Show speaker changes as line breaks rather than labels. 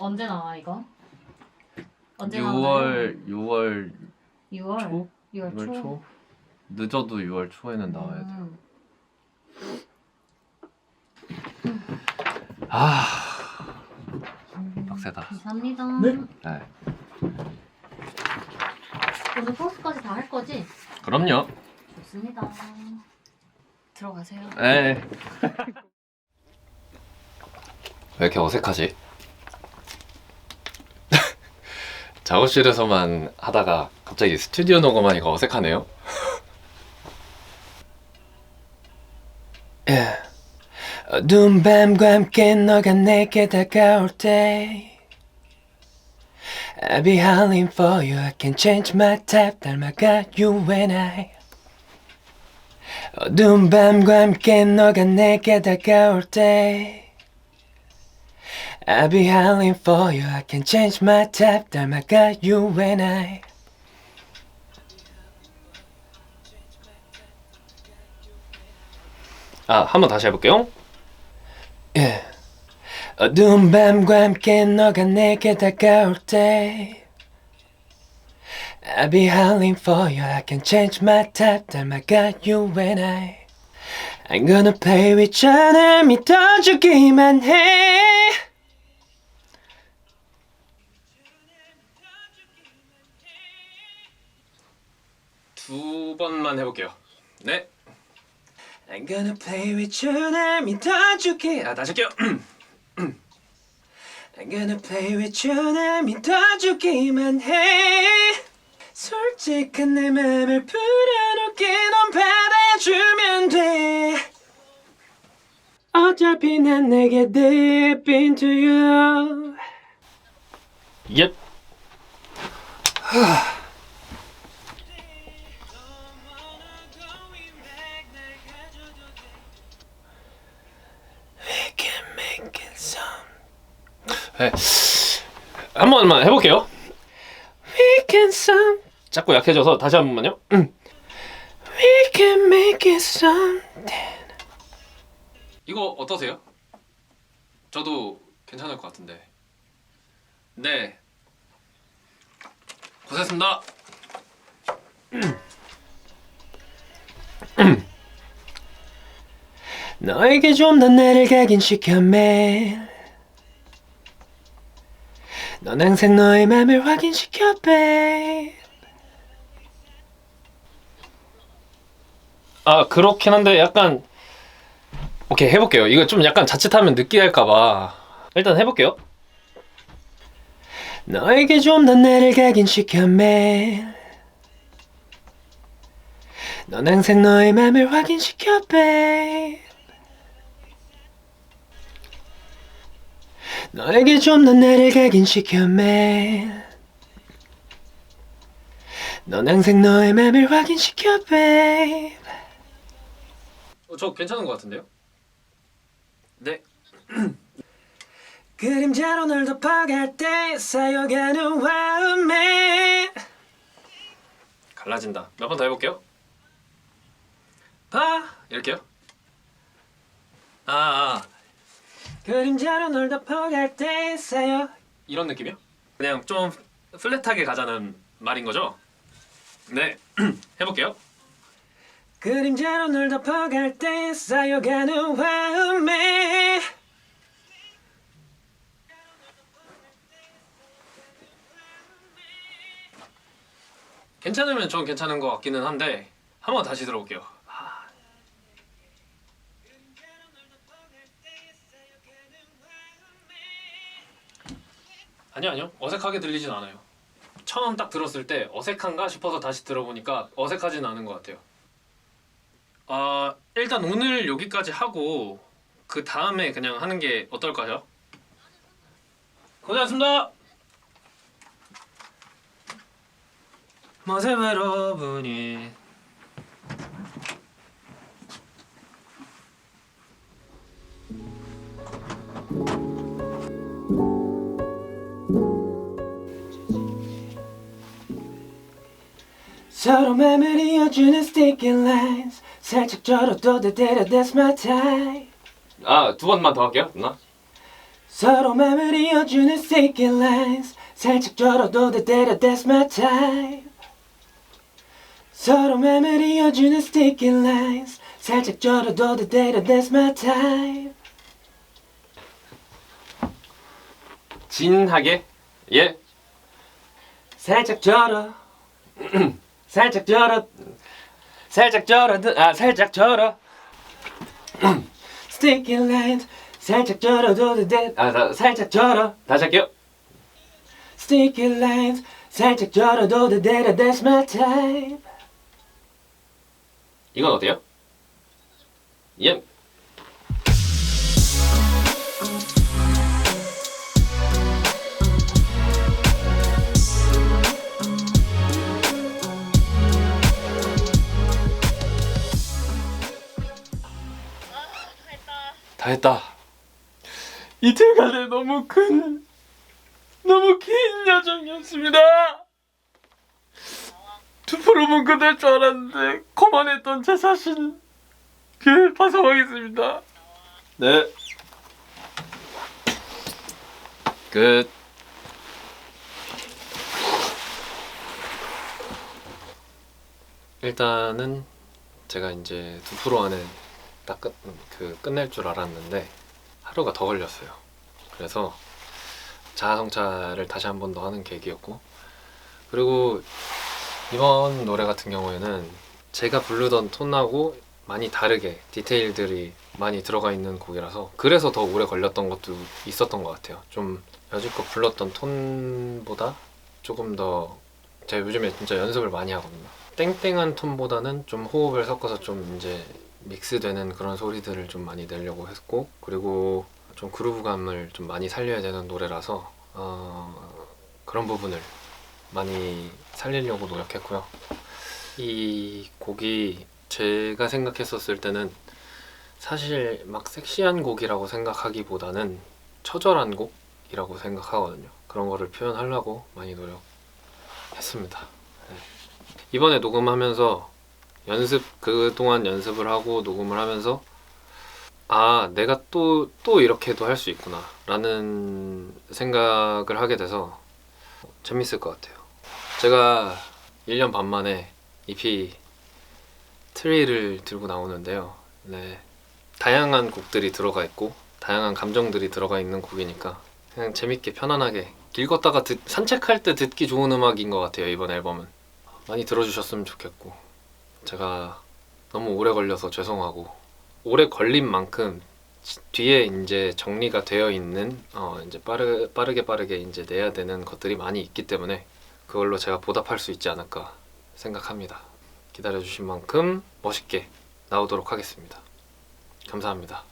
언제 나와 이거? 언제
6월
6월
초?
6월
6월
초?
초? 늦어도 6월 초에는 나와야 돼요. 아, 빡세다.
감사합니다.
네.
오늘 포스까지 다 할 거지?
그럼요.
좋습니다. 들어가세요.
네. 왜 이렇게 어색하지? 작업실에서만 하다가 갑자기 스튜디오 녹음하니까 어색하네요. 어두운 밤과 함께 너가 내게 다가올 때 I'll be howling for you, I can't change my type 닮아가 you and I 어두운 밤과 함께 너가 내게 다가올 때 I'll be howling for you, I can't change my type 닮아가 you and I 한 번 다시 해볼게요. Yeah. 어두운 밤과 함께 너가 내게 다가올 때 I'll be howling for you, I can change my type 닮아가 you and I I'm gonna play with you 날 믿어주기만 해 두 번만 해볼게요. 네. I'm gonna play with you 날 믿어줄게. 다시 할게요. I'm gonna play with you 날 믿어주기만 해 솔직한 내 맘을 풀어놓게 넌 받아주면 돼 어차피 난 내게 deep into you Yep. 네. 한 번만 해볼게요. We can some. 자꾸 약해져서 다시 한 번만요. We can make it something. 이거 어떠세요? 저도 괜찮을 것 같은데. 네. 고생했습니다. 너에게 좀 더 나를 각인시켜 매일 넌 항상 너의 맘을 확인시켜 babe 그렇긴 한데 약간 오케이 해볼게요. 이거 좀 약간 자칫하면 느끼할까봐 일단 해볼게요. 너에게 좀 더 나를 각인시켜 매일 넌 항상 너의 맘을 확인시켜 babe 너에게 좀 더 나를 각인시켜 매일 넌 항상 너의 맘을 확인시켜 babe 저 괜찮은 것 같은데요? 네. 그림자로 널 덮어갈 때 쌓여가는 마음에 갈라진다. 몇 번 더 해볼게요. 이렇게요? 그림자로 널 덮어갈 때 쌓여 이런 느낌이요? 그냥 좀 플랫하게 가자는 말인 거죠? 네. 해볼게요. 그림자로 널 덮어갈 때 쌓여가는 마음에 괜찮으면 전 괜찮은 것 같기는 한데 한 번 다시 들어볼게요. 아니요 어색하게 들리진 않아요. 처음 딱 들었을 때 어색한가 싶어서 다시 들어보니까 어색하진 않은 것 같아요. 일단 오늘 여기까지 하고 그 다음에 그냥 하는 게 어떨까요? 고생하셨습니다. 모습으로 보니 서로 맘을 이어주는 sticky lines 살짝 절어도 돼 That's my type 두 번만 더 할게요 누나 서로 맘을 이어주는 sticky lines 살짝 절어도 돼 때려 that's my type 서로 맘을 이어주는 sticky lines 살짝 절어도 돼 때려 that's my type 진하게 예 살짝 절어 살짝 절어 살짝 절어 살짝 절어 sticky lines 살짝 절어도 돼 살짝 절어 다시 할게요 sticky lines 살짝 절어도 돼 that's my type 이건 어때요? 예 다 했다. 이틀간의 너무 긴 여정이었습니다. 2%면 끝날 줄 알았는데 거만했던 제 자신 반성하겠습니다. 네. 끝. 일단은 제가 이제 2% 안에 딱 끝낼 줄 알았는데 하루가 더 걸렸어요. 그래서 자아성찰을 다시 한 번 더 하는 계기였고 그리고 이번 노래 같은 경우에는 제가 부르던 톤하고 많이 다르게 디테일들이 많이 들어가 있는 곡이라서 그래서 더 오래 걸렸던 것도 있었던 것 같아요. 좀 여지껏 불렀던 톤보다 조금 더 제가 요즘에 진짜 연습을 많이 하거든요. 땡땡한 톤보다는 좀 호흡을 섞어서 좀 이제 믹스되는 그런 소리들을 좀 많이 내려고 했고 그리고 좀 그루브감을 좀 많이 살려야 되는 노래라서 그런 부분을 많이 살리려고 노력했고요. 이 곡이 제가 생각했었을 때는 사실 막 섹시한 곡이라고 생각하기보다는 처절한 곡이라고 생각하거든요. 그런 거를 표현하려고 많이 노력했습니다. 네. 이번에 녹음하면서 그동안 연습을 하고 녹음을 하면서 내가 또 이렇게도 할 수 있구나 라는 생각을 하게 돼서 재밌을 것 같아요. 제가 1년 반 만에 EP 트리를 들고 나오는데요. 네, 다양한 곡들이 들어가 있고 다양한 감정들이 들어가 있는 곡이니까 그냥 재밌게 편안하게 길 걷다가 산책할 때 듣기 좋은 음악인 것 같아요. 이번 앨범은 많이 들어주셨으면 좋겠고 제가 너무 오래 걸려서 죄송하고 오래 걸린 만큼 뒤에 이제 정리가 되어 있는 이제 빠르게 이제 내야 되는 것들이 많이 있기 때문에 그걸로 제가 보답할 수 있지 않을까 생각합니다. 기다려주신 만큼 멋있게 나오도록 하겠습니다. 감사합니다.